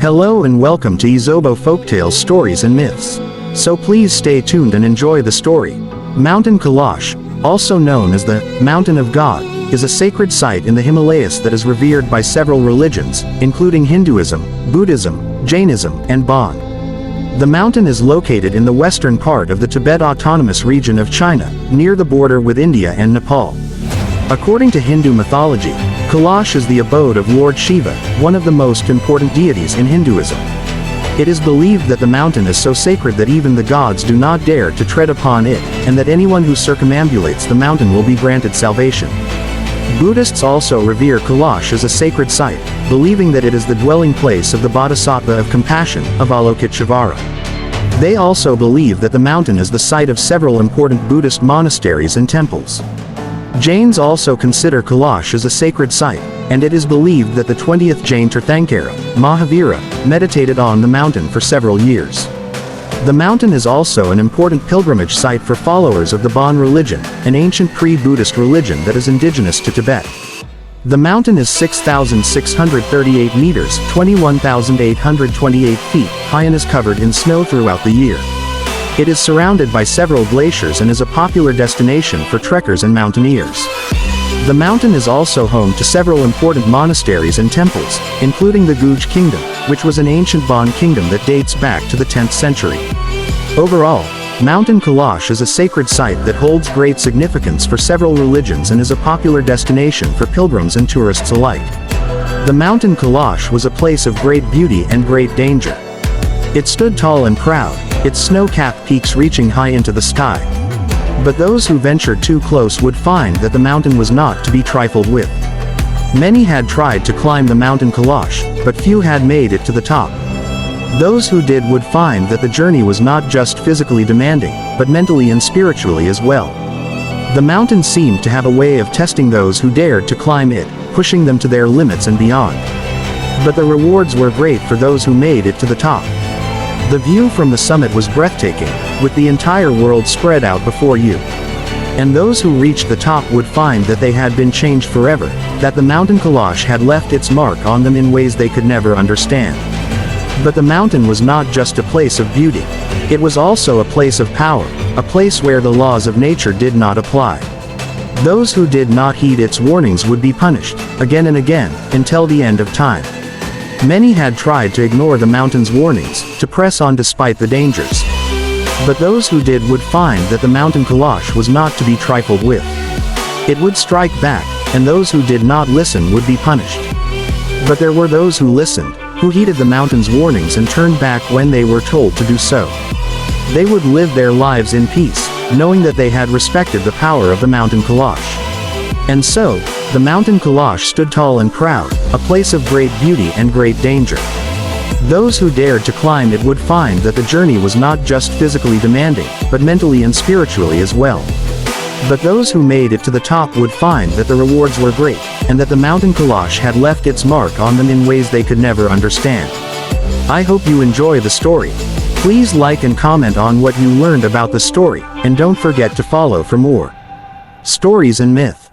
Hello and welcome to Izobo Folktales Stories and Myths. So please stay tuned and enjoy the story. Mount Kailash, also known as the Mountain of God, is a sacred site in the Himalayas that is revered by several religions, including Hinduism, Buddhism, Jainism, and Bon. The mountain is located in the western part of the Tibet Autonomous Region of China, near the border with India and Nepal. According to Hindu mythology, Kailash is the abode of Lord Shiva, one of the most important deities in Hinduism. It is believed that the mountain is so sacred that even the gods do not dare to tread upon it, and that anyone who circumambulates the mountain will be granted salvation. Buddhists also revere Kailash as a sacred site, believing that it is the dwelling place of the Bodhisattva of compassion, Avalokiteshvara. They also believe that the mountain is the site of several important Buddhist monasteries and temples. Jains also consider Kailash as a sacred site, and it is believed that the 20th Jain Tirthankara, Mahavira, meditated on the mountain for several years. The mountain is also an important pilgrimage site for followers of the Bon religion, an ancient pre-Buddhist religion that is indigenous to Tibet. The mountain is 6,638 meters, 21,828 feet, high and is covered in snow throughout the year. It is surrounded by several glaciers and is a popular destination for trekkers and mountaineers. The mountain is also home to several important monasteries and temples, including the Guj Kingdom, which was an ancient Bon kingdom that dates back to the 10th century. Overall, Mount Kailash is a sacred site that holds great significance for several religions and is a popular destination for pilgrims and tourists alike. The Mount Kailash was a place of great beauty and great danger. It stood tall and proud, its snow-capped peaks reaching high into the sky. But those who ventured too close would find that the mountain was not to be trifled with. Many had tried to climb the Mount Kailash, but few had made it to the top. Those who did would find that the journey was not just physically demanding, but mentally and spiritually as well. The mountain seemed to have a way of testing those who dared to climb it, pushing them to their limits and beyond. But the rewards were great for those who made it to the top. The view from the summit was breathtaking, with the entire world spread out before you. And those who reached the top would find that they had been changed forever, that the Mount Kailash had left its mark on them in ways they could never understand. But the mountain was not just a place of beauty. It was also a place of power, a place where the laws of nature did not apply. Those who did not heed its warnings would be punished, again and again, until the end of time. Many had tried to ignore the mountain's warnings, to press on despite the dangers. But those who did would find that the Mount Kailash was not to be trifled with. It would strike back, and those who did not listen would be punished. But there were those who listened, who heeded the mountain's warnings and turned back when they were told to do so. They would live their lives in peace, knowing that they had respected the power of the Mount Kailash. And so, the Mount Kailash stood tall and proud, a place of great beauty and great danger. Those who dared to climb it would find that the journey was not just physically demanding, but mentally and spiritually as well. But those who made it to the top would find that the rewards were great, and that the Mount Kailash had left its mark on them in ways they could never understand. I hope you enjoy the story. Please like and comment on what you learned about the story, and don't forget to follow for more stories and myths.